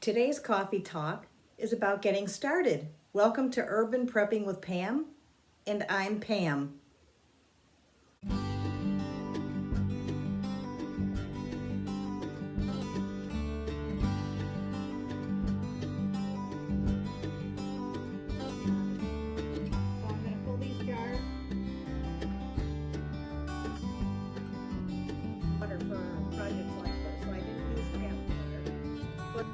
Today's coffee talk is about getting started. Welcome to Urban Prepping with Pam, and I'm Pam. So I'm going to fill these jars with water for projects like this. So I didn't use tap water. But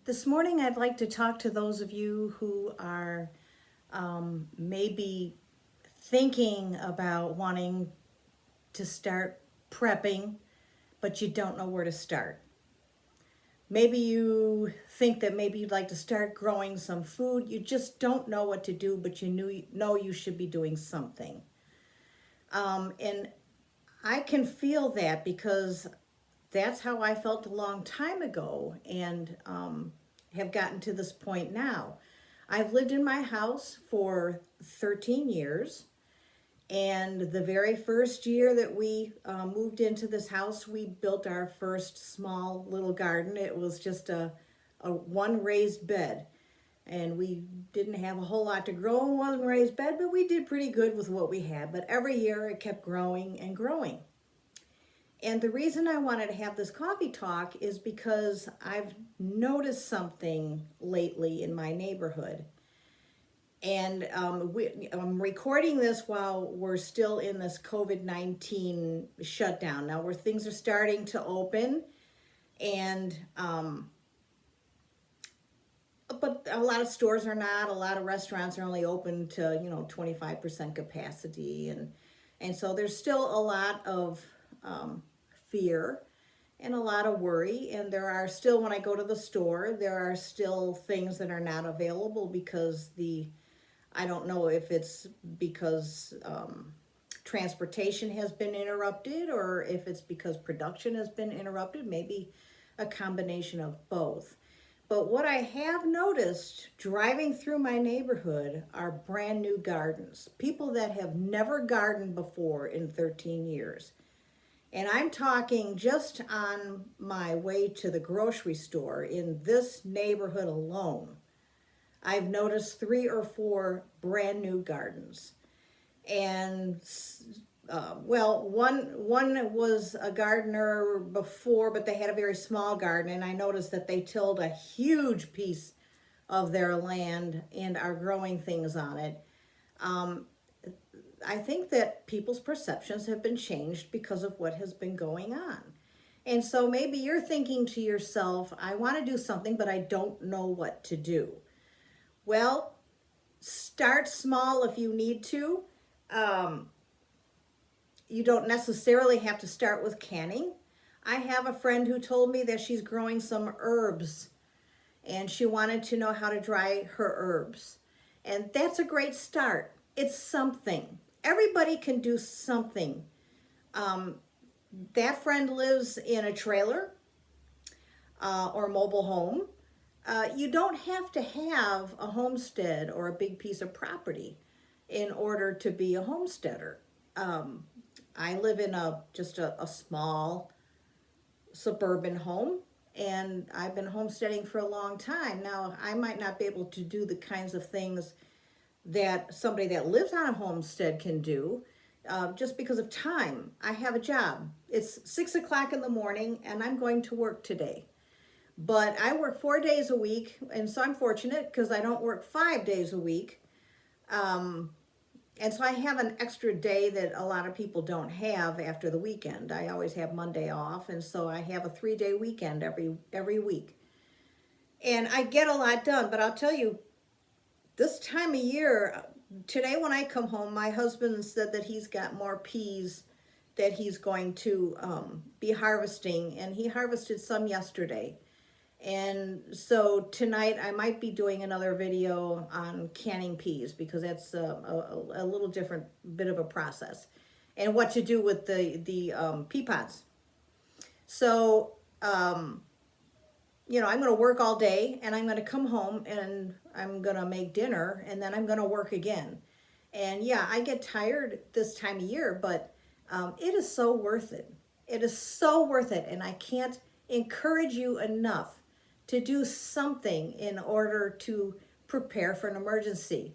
this morning I'd like to talk to those of you who are maybe thinking about wanting to start prepping, but you don't know where to start. Maybe you think that maybe you'd like to start growing some food. You just don't know what to do, but know you should be doing something. And I can feel that because that's how I felt a long time ago, and have gotten to this point now. I've lived in my house for 13 years. And the very first year that we moved into this house, we built our first small little garden. It was just a one raised bed. And we didn't have a whole lot to grow in one raised bed, but we did pretty good with what we had. But every year it kept growing and growing. And the reason I wanted to have this coffee talk is because I've noticed something lately in my neighborhood. And I'm recording this while we're still in this COVID-19 shutdown. Now, where things are starting to open, and but a lot of stores are not. A lot of restaurants are only open to 25% capacity, and so there's still a lot of fear and a lot of worry. And there are still, when I go to the store, there are still things that are not available because I don't know if it's because transportation has been interrupted or if it's because production has been interrupted, maybe a combination of both. But what I have noticed driving through my neighborhood are brand new gardens. People that have never gardened before in 13 years. And I'm talking just on my way to the grocery store in this neighborhood alone. I've noticed 3 or 4 brand new gardens. And one was a gardener before, but they had a very small garden, and I noticed that they tilled a huge piece of their land and are growing things on it. I think that people's perceptions have been changed because of what has been going on. And so maybe you're thinking to yourself, I want to do something, but I don't know what to do. Well, start small if you need to. You don't necessarily have to start with canning. I have a friend who told me that she's growing some herbs and she wanted to know how to dry her herbs. And that's a great start. It's something. Everybody can do something. That friend lives in a trailer or mobile home. You don't have to have a homestead or a big piece of property in order to be a homesteader. I live in just a small suburban home, and I've been homesteading for a long time. Now, I might not be able to do the kinds of things that somebody that lives on a homestead can do just because of time. I have a job. It's 6 o'clock in the morning, and I'm going to work today. But I work 4 days a week, and so I'm fortunate because I don't work 5 days a week. And so I have an extra day that a lot of people don't have after the weekend. I always have Monday off, and so I have a 3-day weekend every week. And I get a lot done, but I'll tell you, this time of year, today when I come home, my husband said that he's got more peas that he's going to be harvesting, and he harvested some yesterday. And so tonight I might be doing another video on canning peas because that's a little different bit of a process, and what to do with the pea pods. So I'm going to work all day, and I'm going to come home and I'm going to make dinner, and then I'm going to work again. And yeah, I get tired this time of year, but it is so worth it. It is so worth it. And I can't encourage you enough to do something in order to prepare for an emergency.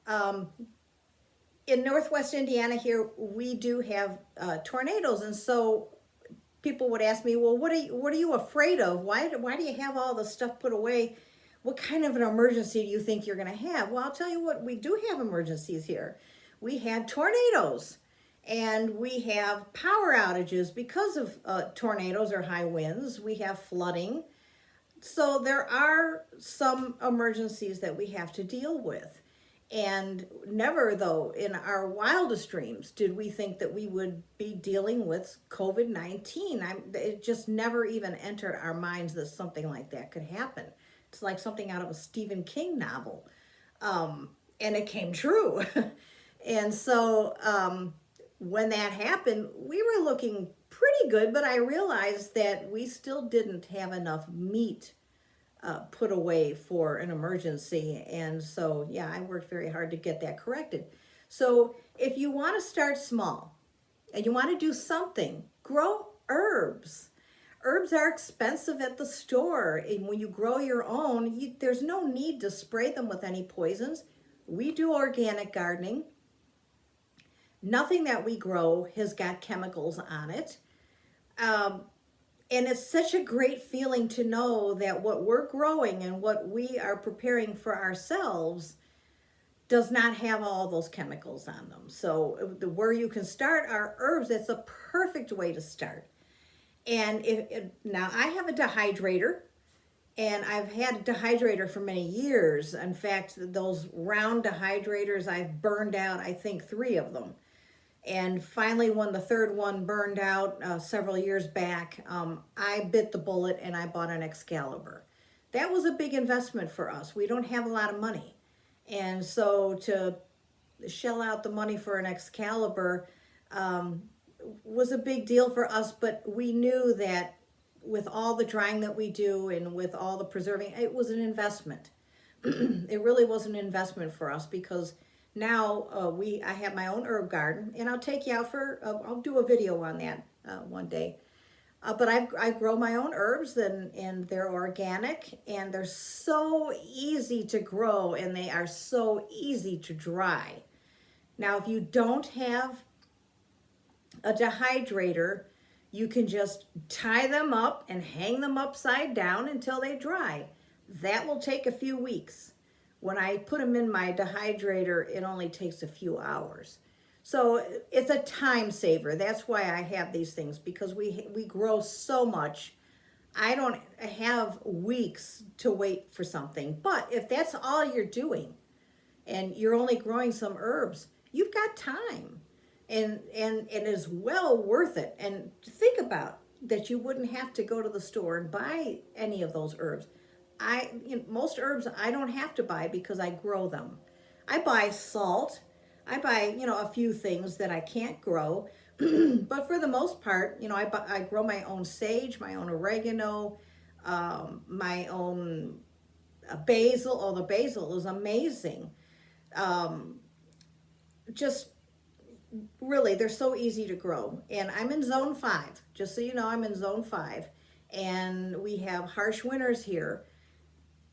Um, in Northwest Indiana here, we do have tornadoes. And so people would ask me, well, what are you afraid of? Why do you have all the stuff put away? What kind of an emergency do you think you're going to have? Well, I'll tell you what, we do have emergencies here. We have tornadoes and we have power outages because of tornadoes or high winds. We have flooding. So there are some emergencies that we have to deal with. And never, though, in our wildest dreams did we think that we would be dealing with COVID-19. It just never even entered our minds that something like that could happen. It's like something out of a Stephen King novel. And it came true. And so when that happened, we were looking pretty good, but I realized that we still didn't have enough meat put away for an emergency. And so, yeah, I worked very hard to get that corrected. So if you want to start small and you want to do something, grow herbs. Herbs are expensive at the store. And when you grow your own, there's no need to spray them with any poisons. We do organic gardening. Nothing that we grow has got chemicals on it. And it's such a great feeling to know that what we're growing and what we are preparing for ourselves does not have all those chemicals on them. So where you can start are herbs. That's a perfect way to start. And now I have a dehydrator, and I've had a dehydrator for many years. In fact, those round dehydrators, I've burned out, I think, 3 of them. And finally, when the third one burned out several years back, I bit the bullet and I bought an Excalibur. That was a big investment for us. We don't have a lot of money. And so to shell out the money for an Excalibur was a big deal for us, but we knew that with all the drying that we do and with all the preserving, it was an investment. It really was an investment for us because now I have my own herb garden, and I'll take you out for, I'll do a video on that one day. But I grow my own herbs, and they're organic, and they're so easy to grow, and they are so easy to dry. Now, if you don't have a dehydrator, you can just tie them up and hang them upside down until they dry. That will take a few weeks. When I put them in my dehydrator, it only takes a few hours. So it's a time saver. That's why I have these things, because we grow so much. I don't have weeks to wait for something. But if that's all you're doing and you're only growing some herbs, you've got time. And it is well worth it. And think about that, you wouldn't have to go to the store and buy any of those herbs. Most herbs I don't have to buy because I grow them. I buy salt. I buy, a few things that I can't grow. But for the most part, I grow my own sage, my own oregano, my own basil. Oh, the basil is amazing. Just really, they're so easy to grow. And I'm in zone 5. Just so you know, I'm in zone 5. And we have harsh winters here.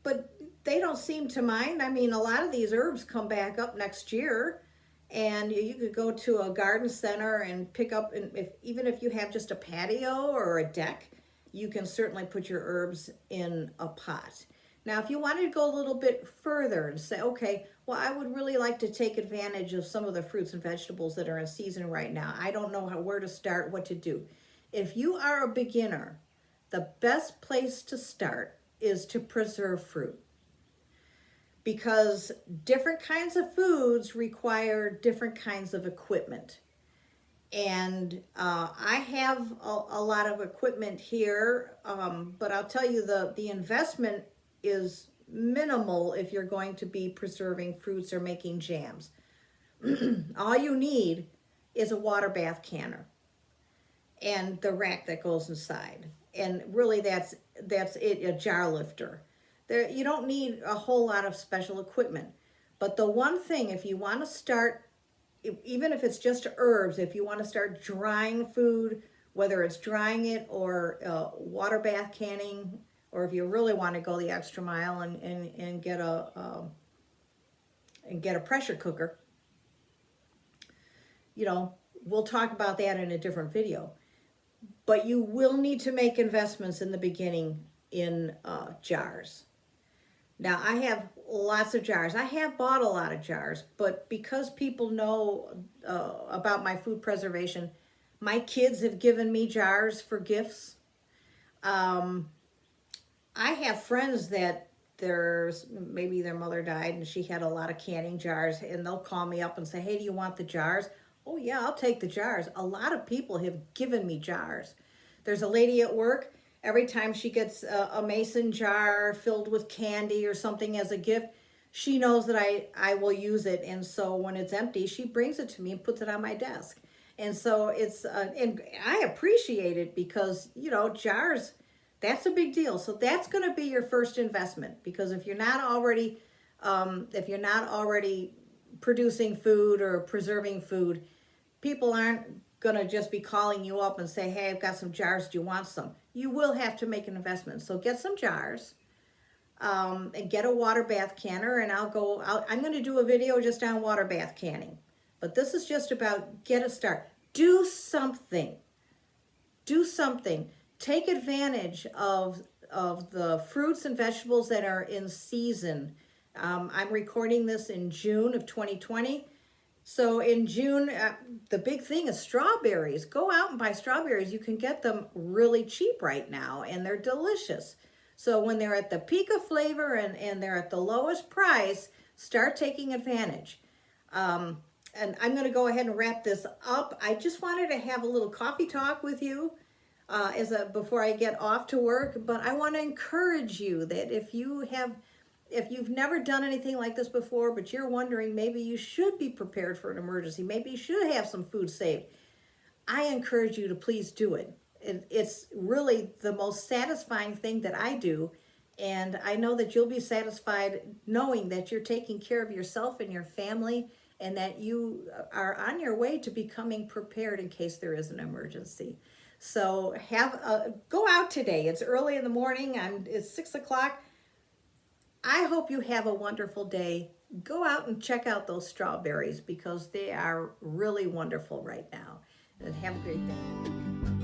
But they don't seem to mind. I mean, a lot of these herbs come back up next year, and you could go to a garden center and pick up, and even if you have just a patio or a deck, you can certainly put your herbs in a pot. Now, if you wanted to go a little bit further and say, okay, well, I would really like to take advantage of some of the fruits and vegetables that are in season right now. I don't know where to start, what to do. If you are a beginner, the best place to start is to preserve fruit, because different kinds of foods require different kinds of equipment. And I have a lot of equipment here, but I'll tell you the investment is minimal if you're going to be preserving fruits or making jams. All you need is a water bath canner and the rack that goes inside. And really that's it, a jar lifter. You don't need a whole lot of special equipment. But the one thing, if you want to start, even if it's just herbs, if you want to start drying food, whether it's drying it or water bath canning, or if you really want to go the extra mile and get a pressure cooker, you know, we'll talk about that in a different video. But you will need to make investments in the beginning in jars. Now, I have lots of jars. I have bought a lot of jars, but because people know about my food preservation, my kids have given me jars for gifts. I have friends that maybe their mother died and she had a lot of canning jars, and they'll call me up and say, hey, do you want the jars? Oh yeah, I'll take the jars. A lot of people have given me jars. There's a lady at work, every time she gets a mason jar filled with candy or something as a gift, she knows that I will use it. And so when it's empty, she brings it to me and puts it on my desk. And so and I appreciate it because, you know, jars, that's a big deal. So that's going to be your first investment, because if you're not already producing food or preserving food, people aren't going to just be calling you up and say, hey, I've got some jars, do you want some? You will have to make an investment. So get some jars, and get a water bath canner, and I'm going to do a video just on water bath canning. But this is just about get a start. Do something. Do something. Take advantage of the fruits and vegetables that are in season. I'm recording this in June of 2020. So in June, the big thing is strawberries. Go out and buy strawberries. You can get them really cheap right now, and they're delicious. So when they're at the peak of flavor and they're at the lowest price, start taking advantage. And I'm going to go ahead and wrap this up. I just wanted to have a little coffee talk with you before I get off to work. But I want to encourage you that if you've never done anything like this before, but you're wondering maybe you should be prepared for an emergency, maybe you should have some food saved, I encourage you to please do it. It's really the most satisfying thing that I do. And I know that you'll be satisfied knowing that you're taking care of yourself and your family, and that you are on your way to becoming prepared in case there is an emergency. So go out today. It's early in the morning. It's 6 o'clock. I hope you have a wonderful day. Go out and check out those strawberries because they are really wonderful right now. And have a great day.